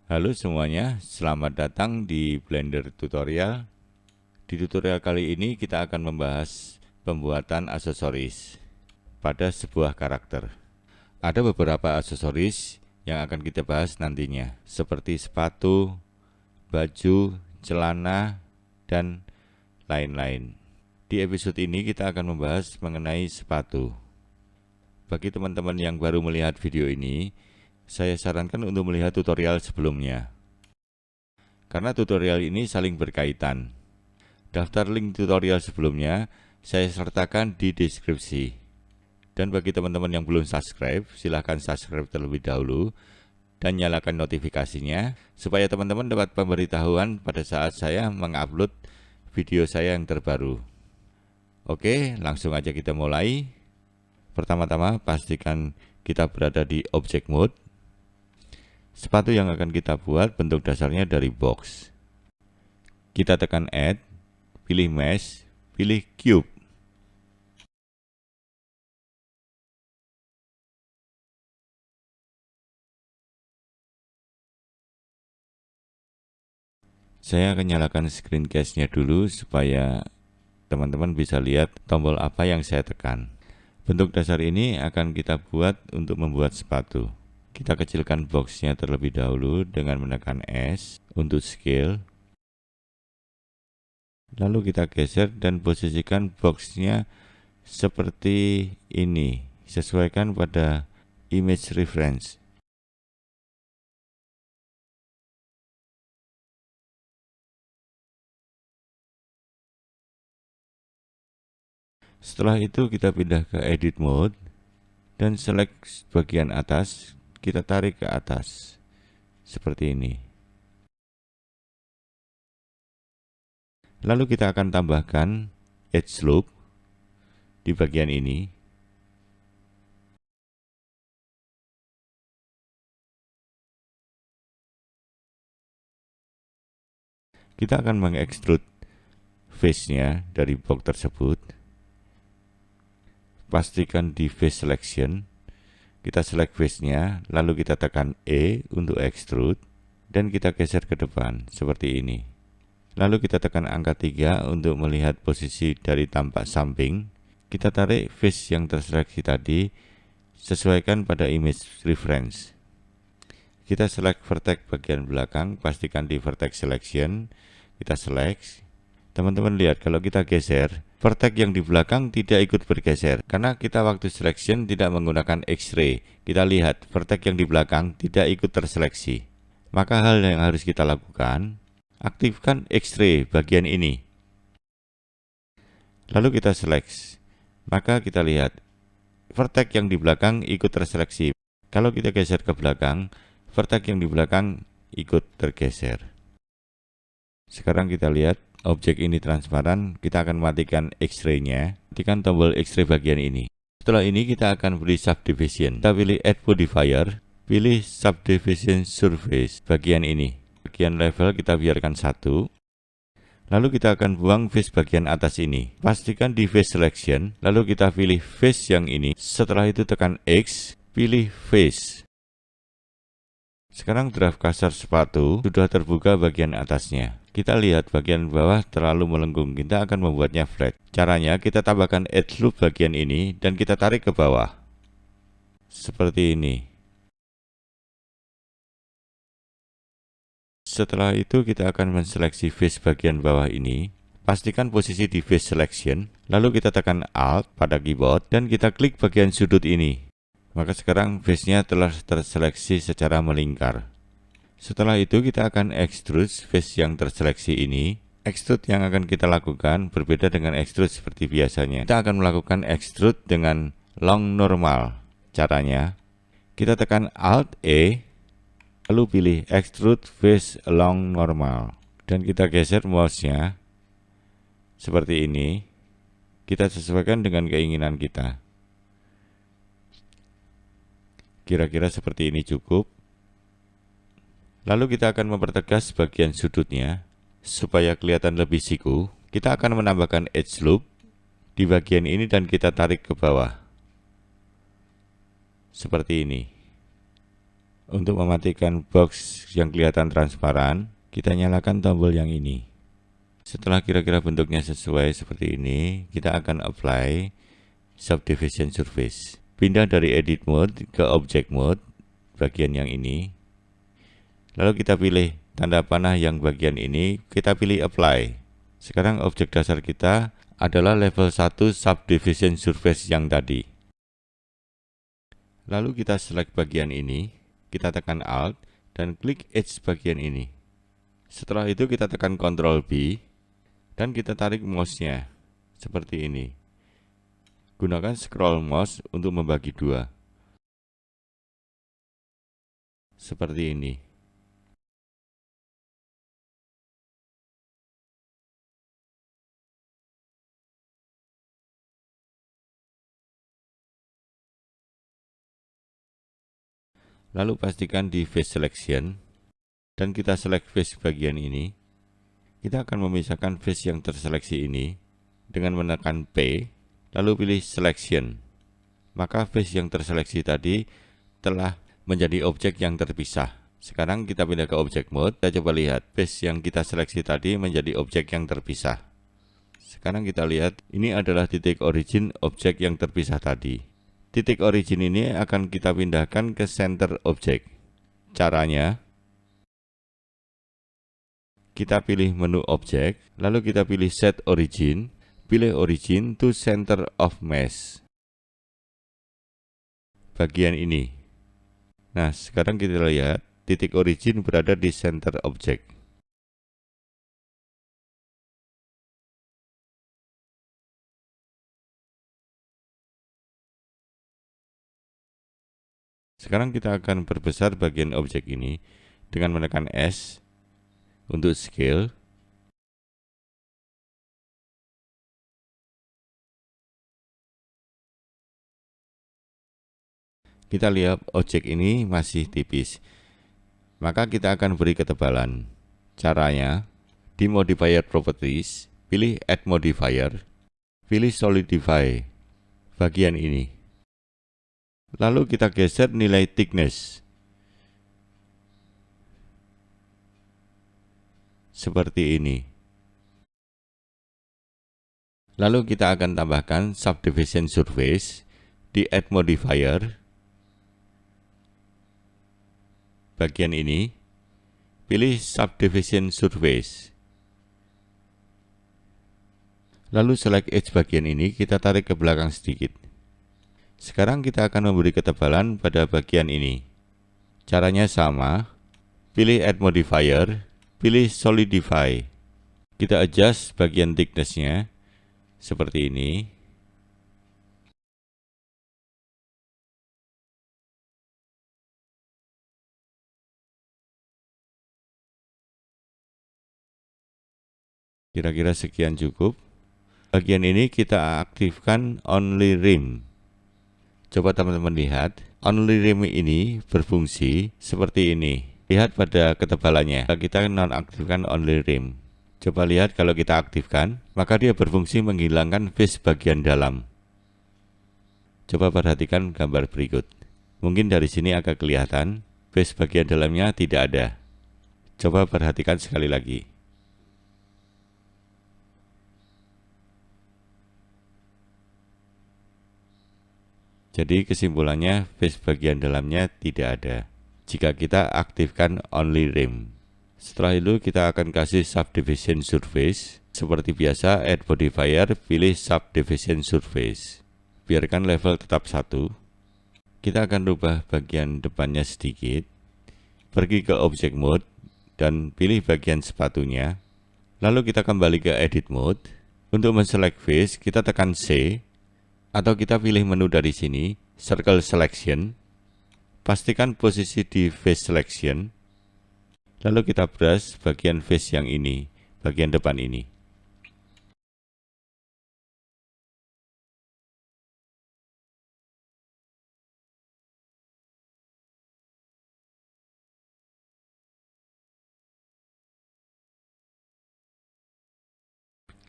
Halo semuanya, selamat datang di Blender Tutorial. Di tutorial kali ini kita akan membahas pembuatan aksesoris pada sebuah karakter. Ada beberapa aksesoris yang akan kita bahas nantinya, seperti sepatu, baju, celana, dan lain-lain. Di episode ini kita akan membahas mengenai sepatu. Bagi teman-teman yang baru melihat video ini, saya sarankan untuk melihat tutorial sebelumnya, karena tutorial ini saling berkaitan. Daftar link tutorial sebelumnya saya sertakan di deskripsi. Dan bagi teman-teman yang belum subscribe, silahkan subscribe terlebih dahulu dan nyalakan notifikasinya supaya teman-teman dapat pemberitahuan pada saat saya mengupload video saya yang terbaru. Oke, langsung aja kita mulai. Pertama-tama pastikan kita berada di object mode. Sepatu yang akan kita buat bentuk dasarnya dari box. Kita tekan add, pilih mesh, pilih cube. Saya akan nyalakan screencast-nya dulu supaya teman-teman bisa lihat tombol apa yang saya tekan. Bentuk dasar ini akan kita buat untuk membuat sepatu. Kita kecilkan boxnya terlebih dahulu dengan menekan S untuk scale. Lalu kita geser dan posisikan boxnya seperti ini. Sesuaikan pada image reference. Setelah itu kita pindah ke edit mode dan select bagian atas, kita tarik ke atas seperti ini. Lalu kita akan tambahkan edge loop di bagian ini. Kita akan mengekstrud face-nya dari box tersebut. Pastikan di face selection, kita select face-nya, lalu kita tekan E untuk extrude, dan kita geser ke depan, seperti ini. Lalu kita tekan angka 3 untuk melihat posisi dari tampak samping. Kita tarik face yang terseleksi tadi, sesuaikan pada image reference. Kita select vertex bagian belakang, pastikan di vertex selection, kita select. Teman-teman lihat kalau kita geser, vertex yang di belakang tidak ikut bergeser karena kita waktu selection tidak menggunakan X-ray. Kita lihat vertex yang di belakang tidak ikut terseleksi. Maka hal yang harus kita lakukan, aktifkan X-ray bagian ini. Lalu kita select. Maka kita lihat vertex yang di belakang ikut terseleksi. Kalau kita geser ke belakang, vertex yang di belakang ikut tergeser. Sekarang kita lihat objek ini transparan, kita akan matikan X-ray-nya. Matikan tombol X-ray bagian ini. Setelah ini kita akan beri subdivision. Kita pilih add modifier, pilih subdivision surface bagian ini. Bagian level kita biarkan 1. Lalu kita akan buang face bagian atas ini. Pastikan di face selection, lalu kita pilih face yang ini. Setelah itu tekan X, pilih face. Sekarang draft kasar sepatu sudah terbuka bagian atasnya. Kita lihat bagian bawah terlalu melengkung, kita akan membuatnya flat. Caranya kita tambahkan edge loop bagian ini dan kita tarik ke bawah. Seperti ini. Setelah itu kita akan menseleksi face bagian bawah ini. Pastikan posisi di face selection, lalu kita tekan Alt pada keyboard dan kita klik bagian sudut ini. Maka sekarang face-nya telah terseleksi secara melingkar. Setelah itu kita akan extrude face yang terseleksi ini. Extrude yang akan kita lakukan berbeda dengan extrude seperti biasanya. Kita akan melakukan extrude dengan long normal. Caranya, kita tekan Alt E, lalu pilih extrude face long normal. Dan kita geser mouse-nya seperti ini. Kita sesuaikan dengan keinginan kita. Kira-kira seperti ini cukup. Lalu kita akan mempertegas bagian sudutnya supaya kelihatan lebih siku. Kita akan menambahkan edge loop di bagian ini dan kita tarik ke bawah. Seperti ini. Untuk mematikan box yang kelihatan transparan, kita nyalakan tombol yang ini. Setelah kira-kira bentuknya sesuai seperti ini, kita akan apply subdivision surface. Pindah dari edit mode ke object mode, bagian yang ini. Lalu kita pilih tanda panah yang bagian ini, kita pilih apply. Sekarang objek dasar kita adalah level 1 subdivision surface yang tadi. Lalu kita select bagian ini, kita tekan Alt, dan klik edge bagian ini. Setelah itu kita tekan Ctrl B, dan kita tarik mouse-nya, seperti ini. Gunakan scroll mouse untuk membagi dua. Seperti ini. Lalu pastikan di face selection, dan kita select face bagian ini. Kita akan memisahkan face yang terseleksi ini dengan menekan P, lalu pilih selection. Maka face yang terseleksi tadi telah menjadi objek yang terpisah. Sekarang kita pindah ke object mode, kita coba lihat face yang kita seleksi tadi menjadi objek yang terpisah. Sekarang kita lihat, ini adalah titik origin objek yang terpisah tadi. Titik origin ini akan kita pindahkan ke center object. Caranya, kita pilih menu objek, lalu kita pilih set origin, pilih origin to center of mesh. Bagian ini. Nah, sekarang kita lihat, titik origin berada di center object. Sekarang kita akan perbesar bagian objek ini dengan menekan S untuk scale. Kita lihat objek ini masih tipis, maka kita akan beri ketebalan. Caranya, di modifier properties, pilih add modifier, pilih solidify bagian ini. Lalu kita geser nilai thickness. Seperti ini. Lalu kita akan tambahkan subdivision surface di add modifier. Bagian ini, pilih subdivision surface. Lalu select edge bagian ini, kita tarik ke belakang sedikit. Sekarang kita akan memberi ketebalan pada bagian ini. Caranya sama, pilih add modifier, pilih solidify. Kita adjust bagian thickness-nya, seperti ini. Kira-kira sekian cukup. Bagian ini kita aktifkan only rim. Coba teman-teman lihat, only rim ini berfungsi seperti ini. Lihat pada ketebalannya, kita nonaktifkan only rim. Coba lihat kalau kita aktifkan, maka dia berfungsi menghilangkan face bagian dalam. Coba perhatikan gambar berikut. Mungkin dari sini agak kelihatan, face bagian dalamnya tidak ada. Coba perhatikan sekali lagi. Jadi kesimpulannya face bagian dalamnya tidak ada jika kita aktifkan only rim. Setelah itu kita akan kasih subdivision surface. Seperti biasa, add modifier, pilih subdivision surface. Biarkan level tetap 1. Kita akan rubah bagian depannya sedikit. Pergi ke object mode dan pilih bagian sepatunya. Lalu kita kembali ke edit mode. Untuk menselect face, kita tekan C. Atau kita pilih menu dari sini, circle selection. Pastikan posisi di face selection. Lalu kita brush bagian face yang ini, bagian depan ini.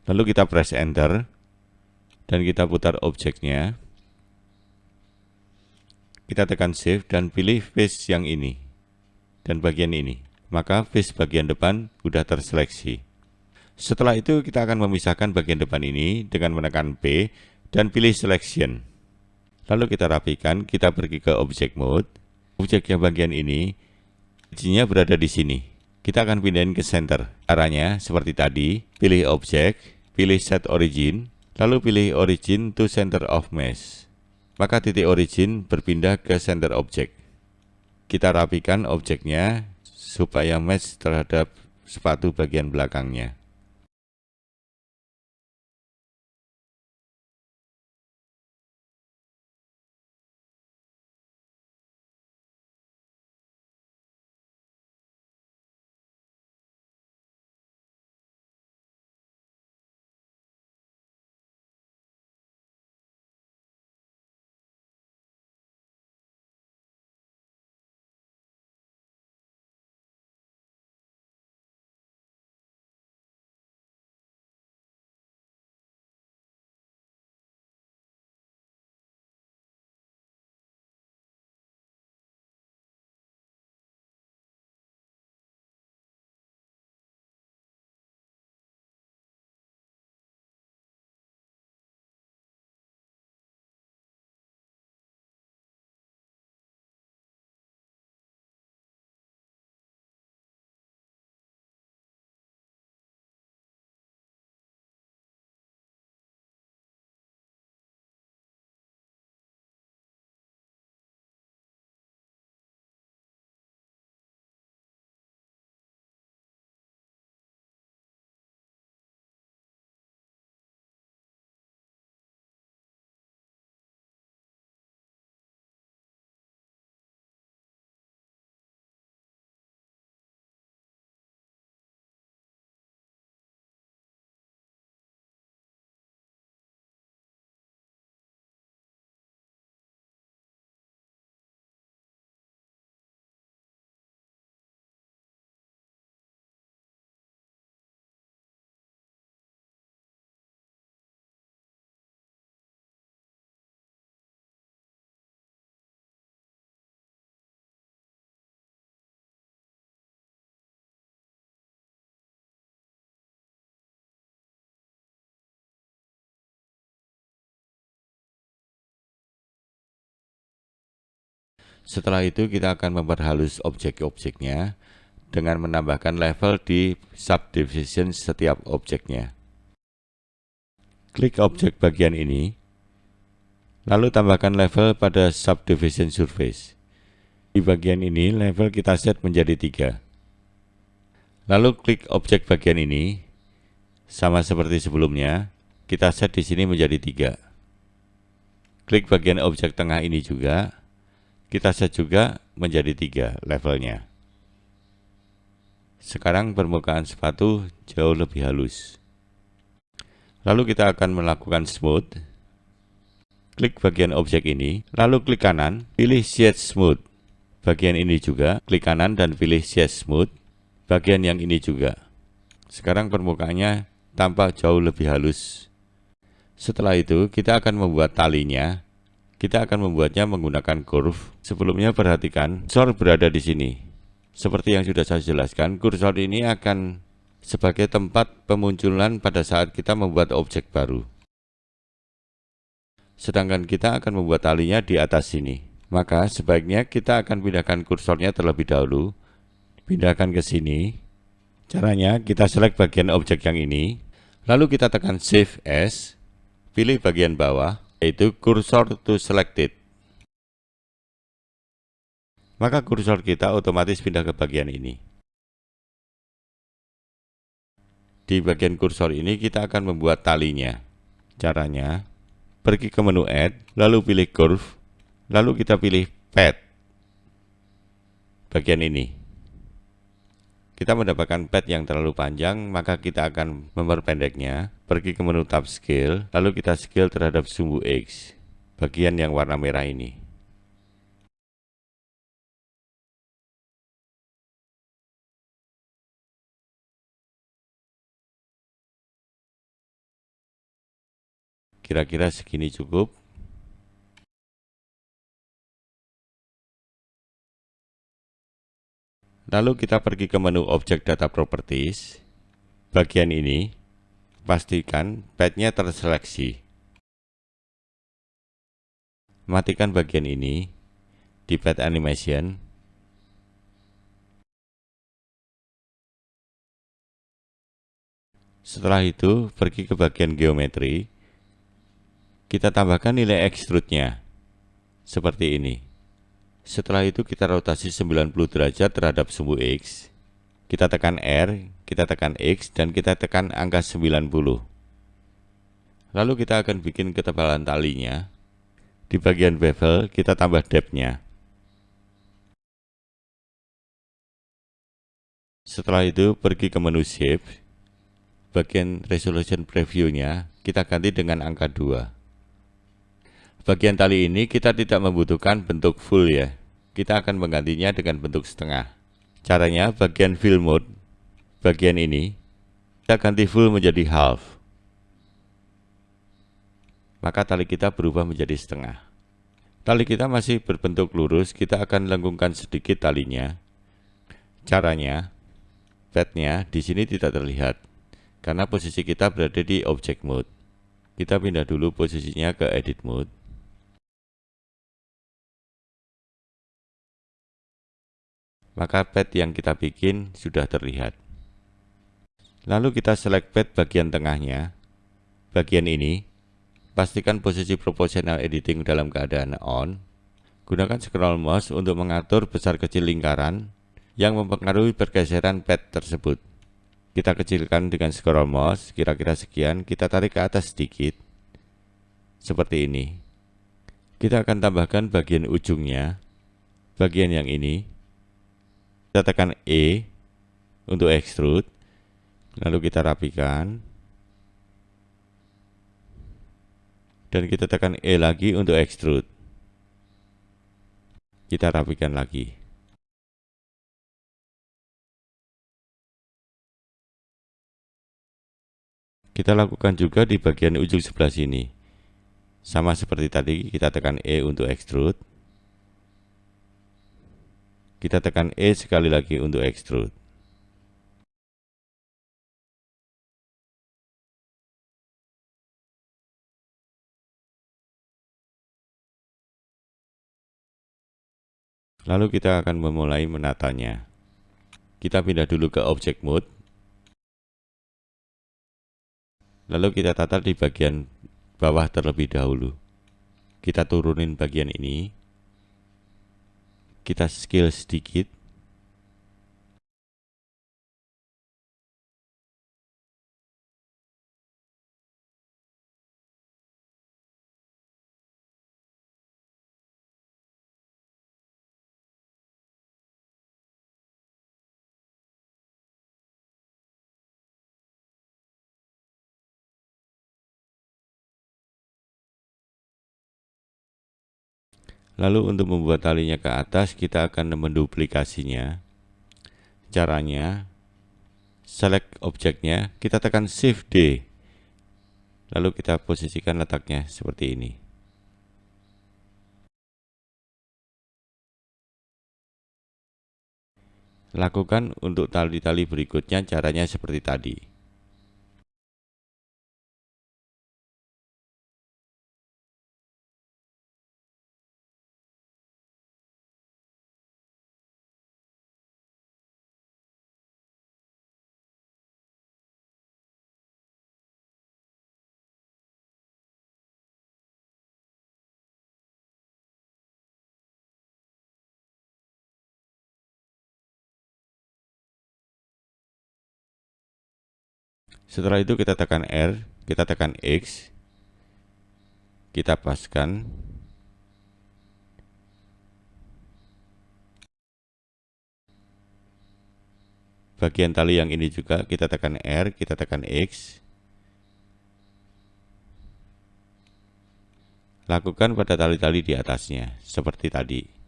Lalu kita press enter. Dan kita putar objeknya. Kita tekan shift dan pilih face yang ini. dan bagian ini. Maka face bagian depan sudah terseleksi. Setelah itu kita akan memisahkan bagian depan ini dengan menekan P dan pilih selection. Lalu kita rapikan, kita pergi ke object mode. Objek yang bagian ini, izinnya berada di sini. Kita akan pindahin ke center. Caranya seperti tadi, pilih objek, pilih set origin, lalu pilih origin to center of mesh. Maka titik origin berpindah ke center objek. Kita rapikan objeknya supaya match terhadap sepatu bagian belakangnya. Setelah itu kita akan memperhalus objek-objeknya dengan menambahkan level di subdivision setiap objeknya. Klik objek bagian ini, lalu tambahkan level pada subdivision surface. Di bagian ini level kita set menjadi 3. Lalu klik objek bagian ini, sama seperti sebelumnya, kita set di sini menjadi 3. Klik bagian objek tengah ini juga, kita set juga menjadi 3 levelnya. Sekarang permukaan sepatu jauh lebih halus. Lalu kita akan melakukan smooth. Klik bagian objek ini, lalu klik kanan, pilih shade smooth. Bagian ini juga, klik kanan dan pilih shade smooth. Bagian yang ini juga. Sekarang permukaannya tampak jauh lebih halus. Setelah itu kita akan membuat talinya. Kita akan membuatnya menggunakan curve. Sebelumnya perhatikan, kursor berada di sini. Seperti yang sudah saya jelaskan, kursor ini akan sebagai tempat pemunculan pada saat kita membuat objek baru. Sedangkan kita akan membuat talinya di atas sini. Maka sebaiknya kita akan pindahkan kursornya terlebih dahulu. Pindahkan ke sini. Caranya kita select bagian objek yang ini. Lalu kita tekan Shift S. Pilih bagian bawah, yaitu cursor to selected. Maka kursor kita otomatis pindah ke bagian ini. Di bagian kursor ini kita akan membuat talinya. Caranya, pergi ke menu Add, lalu pilih Curve, lalu kita pilih Pad. Bagian ini. Kita mendapatkan pad yang terlalu panjang, maka kita akan memperpendeknya. Pergi ke menu Tab Scale, lalu kita scale terhadap sumbu X, bagian yang warna merah ini. Kira-kira segini cukup. Lalu kita pergi ke menu Object Data Properties. Bagian ini, pastikan padnya terseleksi. Matikan bagian ini di Pad Animation. Setelah itu, pergi ke bagian geometri. Kita tambahkan nilai extrude-nya seperti ini. Setelah itu kita rotasi 90 derajat terhadap sumbu X. Kita tekan R, kita tekan X, dan kita tekan angka 90. Lalu kita akan bikin ketebalan talinya. Di bagian bevel, kita tambah depth-nya. Setelah itu, pergi ke menu Shape. Bagian Resolution Preview-nya, kita ganti dengan angka 2. Bagian tali ini kita tidak membutuhkan bentuk full ya. Kita akan menggantinya dengan bentuk setengah. Caranya, bagian Fill Mode, bagian ini, kita ganti full menjadi half. Maka tali kita berubah menjadi setengah. Tali kita masih berbentuk lurus, kita akan lengkungkan sedikit talinya. Caranya, padnya di sini tidak terlihat, karena posisi kita berada di Object Mode. Kita pindah dulu posisinya ke Edit Mode. Maka pad yang kita bikin sudah terlihat. Lalu kita select pad bagian tengahnya. Bagian ini, pastikan posisi proportional editing dalam keadaan on. Gunakan scroll mouse untuk mengatur besar kecil lingkaran yang mempengaruhi pergeseran pad tersebut. Kita kecilkan dengan scroll mouse, kira-kira sekian, kita tarik ke atas sedikit. Seperti ini. Kita akan tambahkan bagian ujungnya, bagian yang ini. Kita tekan E untuk extrude, lalu kita rapikan, dan kita tekan E lagi untuk extrude. Kita rapikan lagi. Kita lakukan juga di bagian ujung sebelah sini. Sama seperti tadi, kita tekan E untuk extrude. Kita tekan E sekali lagi untuk extrude. Lalu kita akan memulai menatanya. Kita pindah dulu ke Object Mode. Lalu kita tata di bagian bawah terlebih dahulu. Kita turunin bagian ini. Kita scale sedikit. Lalu untuk membuat talinya ke atas, kita akan menduplikasinya. Caranya, select objeknya, kita tekan Shift D. Lalu kita posisikan letaknya seperti ini. Lakukan untuk tali-tali berikutnya, caranya seperti tadi. Setelah itu kita tekan R, kita tekan X, kita paskan. Bagian tali yang ini juga kita tekan R, kita tekan X. Lakukan pada tali-tali di atasnya, seperti tadi.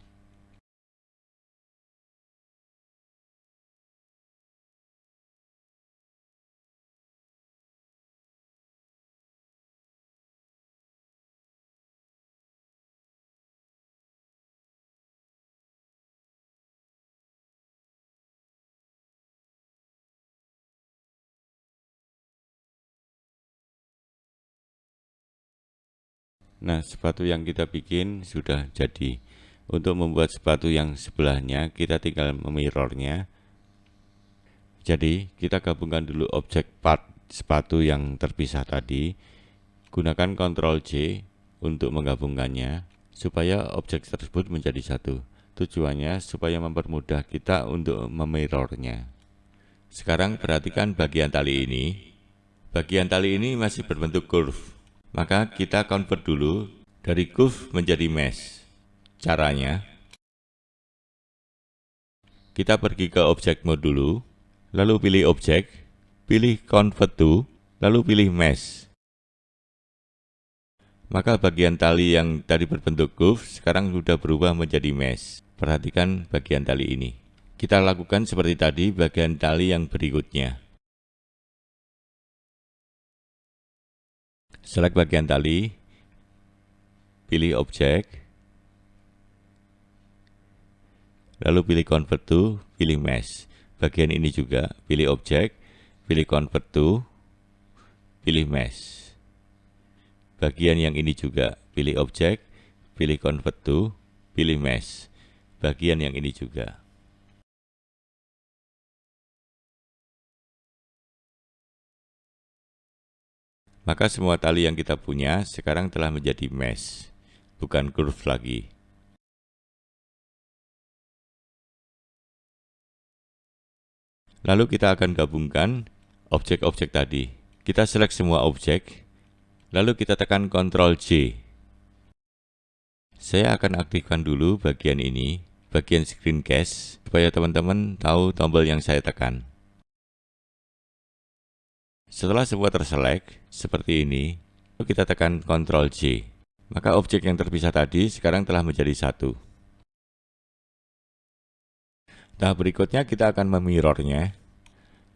Nah, sepatu yang kita bikin sudah jadi. Untuk membuat sepatu yang sebelahnya, kita tinggal memirrornya. Jadi, kita gabungkan dulu objek part sepatu yang terpisah tadi. Gunakan Ctrl J untuk menggabungkannya, supaya objek tersebut menjadi satu. Tujuannya supaya mempermudah kita untuk memirrornya. Sekarang perhatikan bagian tali ini. Bagian tali ini masih berbentuk curve. Maka kita convert dulu dari curve menjadi mesh. Caranya, kita pergi ke object mode dulu, lalu pilih object, pilih convert to, lalu pilih mesh. Maka bagian tali yang tadi berbentuk curve sekarang sudah berubah menjadi mesh. Perhatikan bagian tali ini. Kita lakukan seperti tadi bagian tali yang berikutnya. Select bagian tali, pilih objek, lalu pilih convert to, pilih mesh. Bagian ini juga, pilih objek, pilih convert to, pilih mesh. Bagian yang ini juga, pilih objek, pilih convert to, pilih mesh. Bagian yang ini juga. Maka semua tali yang kita punya sekarang telah menjadi mesh, bukan curve lagi. Lalu kita akan gabungkan objek-objek tadi. Kita select semua objek, lalu kita tekan Ctrl J. Saya akan aktifkan dulu bagian ini, bagian screencast, supaya teman-teman tahu tombol yang saya tekan. Setelah semua terselect, seperti ini, lalu kita tekan Ctrl J. Maka objek yang terpisah tadi sekarang telah menjadi satu. Tahap berikutnya kita akan memirrornya.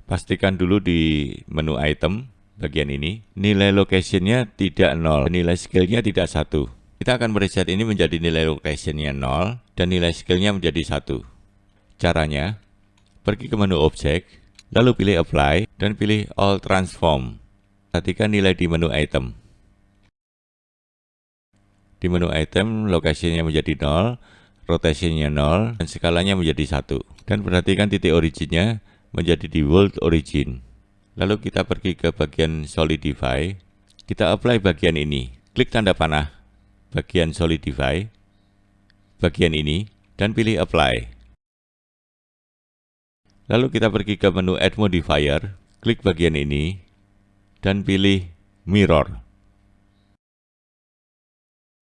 Pastikan dulu di menu item, bagian ini, nilai location-nya tidak 0, nilai scale-nya tidak 1. Kita akan mereset ini menjadi nilai location-nya 0, dan nilai scale-nya menjadi 1. Caranya, pergi ke menu objek, lalu pilih apply, dan pilih all transform. Perhatikan nilai di menu item. Di menu item, location-nya menjadi 0, rotation-nya 0, dan skalanya menjadi 1. Dan perhatikan titik origin-nya menjadi di world origin. Lalu kita pergi ke bagian solidify, kita apply bagian ini. Klik tanda panah, bagian solidify, bagian ini, dan pilih apply. Lalu kita pergi ke menu add modifier, klik bagian ini, dan pilih mirror.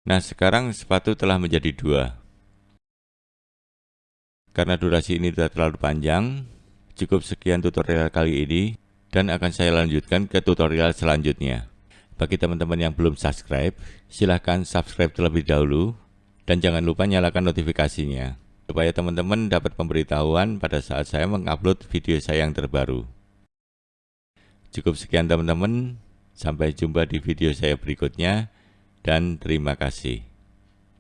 Nah, sekarang sepatu telah menjadi 2. Karena durasi ini sudah terlalu panjang, cukup sekian tutorial kali ini, dan akan saya lanjutkan ke tutorial selanjutnya. Bagi teman-teman yang belum subscribe, silahkan subscribe terlebih dahulu, dan jangan lupa nyalakan notifikasinya, supaya teman-teman dapat pemberitahuan pada saat saya mengupload video saya yang terbaru. Cukup sekian teman-teman, sampai jumpa di video saya berikutnya, dan terima kasih.